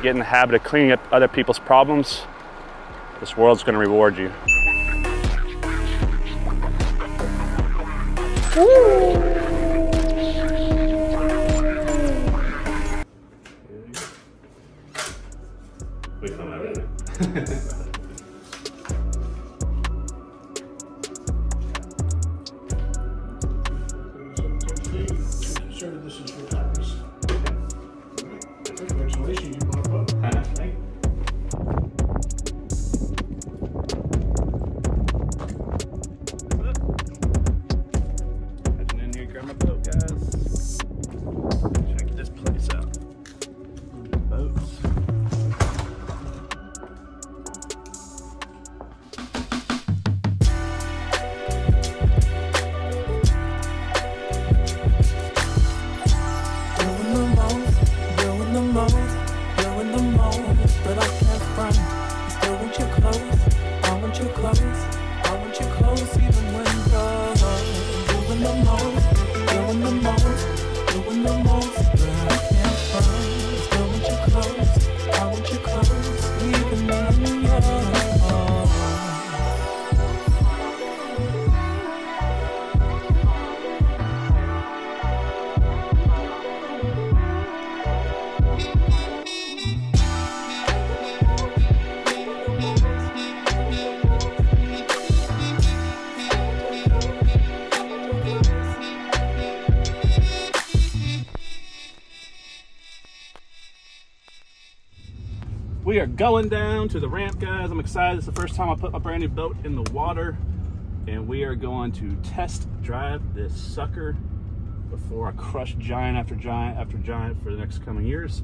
get in the habit of cleaning up other people's problems, this world's gonna reward you. We come out of Sir, this is your copies. Congratulations, you bought a book. Thank you. Heading in here, grab my boat, guys. Check this place out. Boats. Doing the most, but I can't front. I still want your clothes, I want your clothes, I want your clothes even when you're doing the most, doing the most, doing the most, but I can't front. I still want your clothes, I want your clothes, even when you're We are going down to the ramp, guys. I'm excited. It's the first time I put my brand new boat in the water, and we are going to test drive this sucker before I crush giant after giant after giant for the next coming years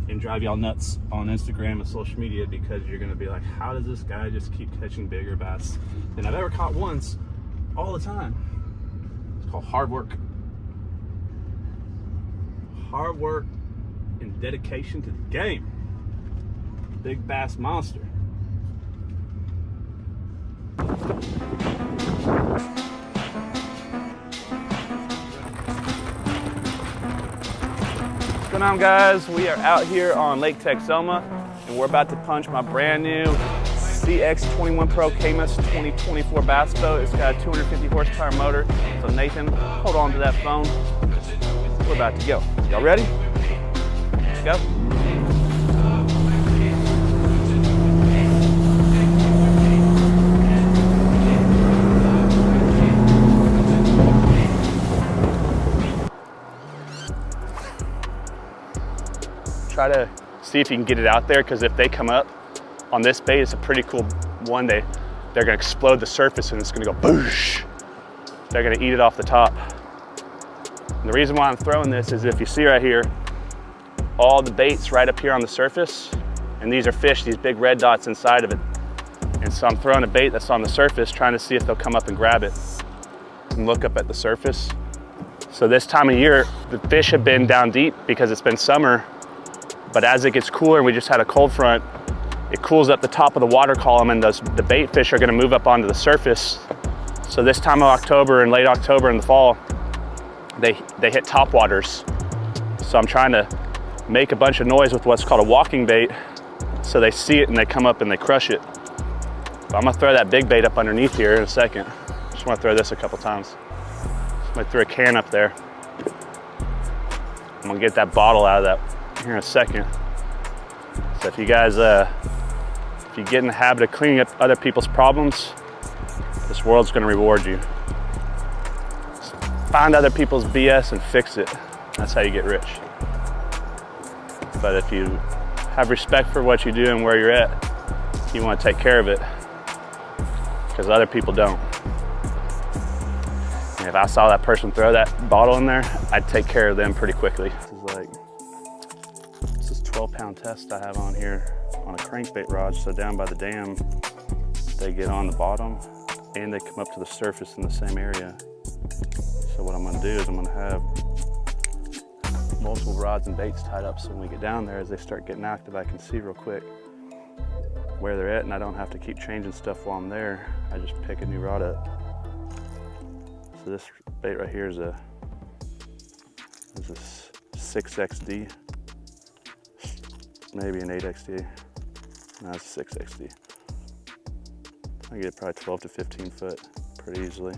and drive y'all nuts on Instagram and social media, because you're gonna be like, how does this guy just keep catching bigger bass than I've ever caught once all the time? It's called hard work. Hard work and dedication to the game. Big bass monster. What's going on, guys? We are out here on Lake Texoma, and we're about to punch my brand new CX21 Pro CAYMAS 2024 bass boat. It's got a 250 horsepower motor. So Nathan, hold on to that phone. We're about to go. Y'all ready? Let's go. Try to see if you can get it out there, because if they come up on this bait, it's a pretty cool one. They're gonna explode the surface and it's gonna go boosh. They're gonna eat it off the top. And the reason why I'm throwing this is, if you see right here, all the bait's right up here on the surface, and these are fish, these big red dots inside of it. And so I'm throwing a bait that's on the surface, trying to see if they'll come up and grab it and look up at the surface. So this time of year, the fish have been down deep because it's been summer. But as it gets cooler, and we just had a cold front, it cools up the top of the water column, and the bait fish are gonna move up onto the surface. So this time of October and late October in the fall, they hit top waters. So I'm trying to make a bunch of noise with what's called a walking bait, so they see it and they come up and they crush it. But I'm gonna throw that big bait up underneath here in a second. Just wanna throw this a couple times. I threw a can up there. I'm gonna get that bottle out of that here in a second. So if you guys, if you get in the habit of cleaning up other people's problems, this world's gonna reward you. Just find other people's BS and fix it. That's how you get rich. But if you have respect for what you do and where you're at, you wanna take care of it, because other people don't. And if I saw that person throw that bottle in there, I'd take care of them pretty quickly. This is 12-pound test I have on here on a crankbait rod. So down by the dam, they get on the bottom and they come up to the surface in the same area. So what I'm gonna do is I'm gonna have multiple rods and baits tied up, so when we get down there, as they start getting active, I can see real quick where they're at, and I don't have to keep changing stuff while I'm there. I just pick a new rod up. So this bait right here is a 6XD maybe an 8XD. No, it's a 6XD. I get probably 12 to 15 foot pretty easily.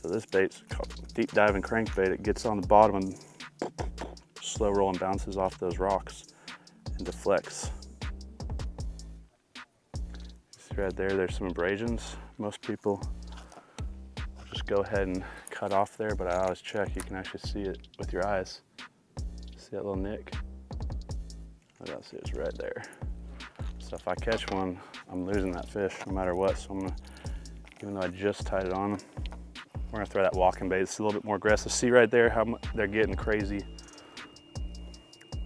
So this bait's called deep diving crankbait. It gets on the bottom and slow roll and bounces off those rocks and deflects. See right there, there's some abrasions. Most people just go ahead and cut off there, but I always check. You can actually see it with your eyes. See that little nick? I don't see it's right there. So if I catch one, I'm losing that fish no matter what. So I'm gonna, even though I just tied it on, we're gonna throw that walking bait. It's a little bit more aggressive. See right there how they're getting crazy.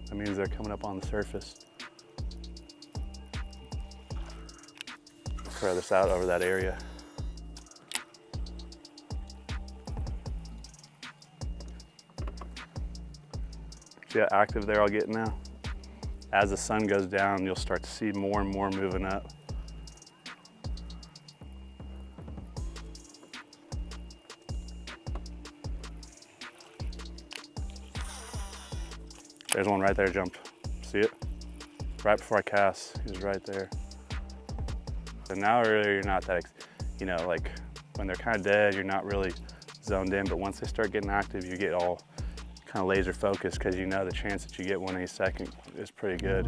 That means they're coming up on the surface. Throw this out over that area. See how active they're all getting now? As the sun goes down, you'll start to see more and more moving up. There's one right there jumped. See it? Right before I cast, he was right there. And now really you're not that, you know, like when they're kind of dead, you're not really zoned in, but once they start getting active, you get all kind of laser focused because you know the chance that you get one any second is pretty good.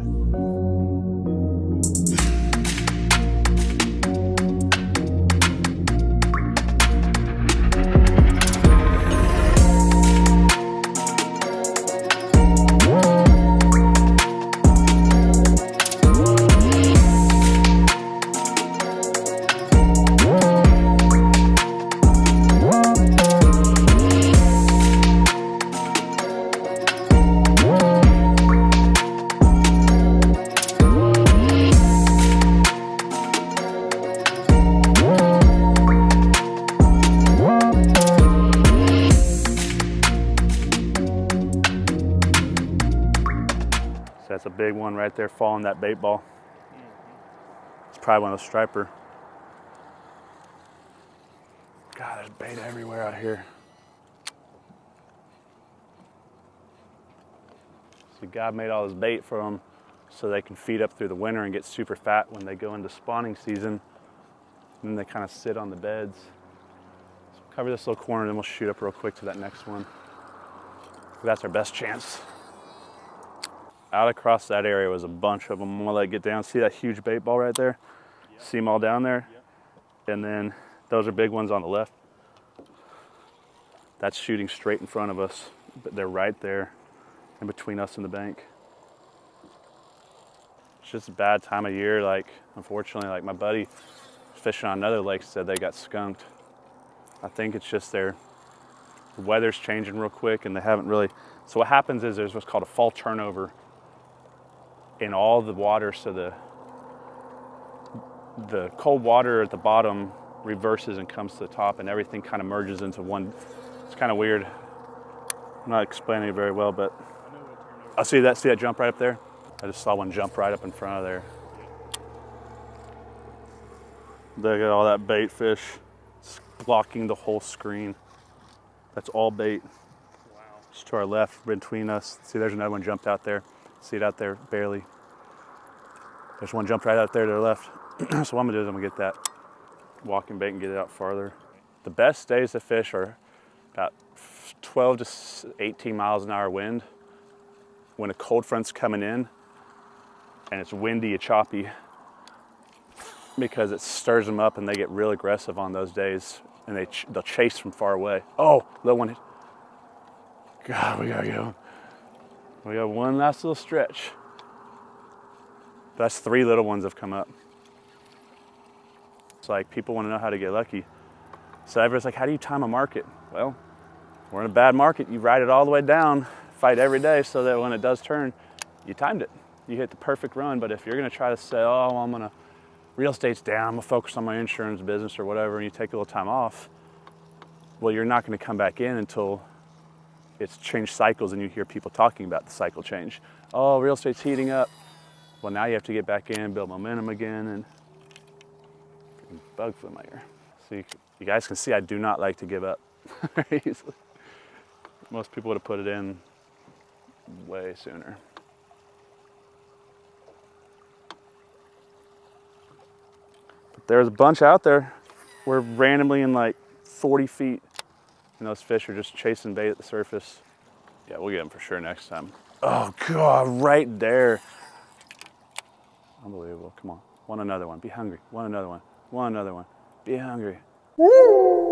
That's a big one right there following that bait ball. It's probably one of those striper. God, there's bait everywhere out here. So God made all this bait for them so they can feed up through the winter and get super fat when they go into spawning season. And then they kind of sit on the beds. So cover this little corner, then we'll shoot up real quick to that next one. That's our best chance. Out across that area was a bunch of them. I'm gonna let it get down. See that huge bait ball right there? Yep. See them all down there? Yep. And then those are big ones on the left. That's shooting straight in front of us, but they're right there in between us and the bank. It's just a bad time of year. Like, unfortunately, like my buddy fishing on another lake said they got skunked. I think it's just the weather's changing real quick and they haven't really. So what happens is there's what's called a fall turnover in all the water, so the cold water at the bottom reverses and comes to the top and everything kind of merges into one. It's kind of weird. I'm not explaining it very well, but I see that jump right up there? I just saw one jump right up in front of there. Look at all that bait fish. It's blocking the whole screen. That's all bait. Wow. Just to our left, between us. See, there's another one jumped out there. See it out there, barely. There's one jumped right out there to the left. So what I'm gonna do is I'm gonna get that walking bait and get it out farther. The best days to fish are about 12 to 18 miles an hour wind when a cold front's coming in and it's windy and choppy, because it stirs them up and they get real aggressive on those days and they'll chase from far away. Oh, little one. God, we gotta go. We got one last little stretch. That's 3 little ones have come up. It's like people want to know how to get lucky. So everyone's like, how do you time a market? Well, we're in a bad market. You ride it all the way down, fight every day so that when it does turn, you timed it. You hit the perfect run. But if you're gonna try to say, oh, well, real estate's down, I'm gonna focus on my insurance business or whatever, and you take a little time off, well, you're not gonna come back in until it's changed cycles and you hear people talking about the cycle change. Oh, real estate's heating up. Well, now you have to get back in, build momentum again, and bug flew in my ear. So you guys can see I do not like to give up very easily. Most people would have put it in way sooner. But there's a bunch out there. We're randomly in like 40 feet, and those fish are just chasing bait at the surface. Yeah, we'll get them for sure next time. Oh God, right there. Unbelievable, come on. Want another one, be hungry. Want another one, want another one, be hungry. Woo!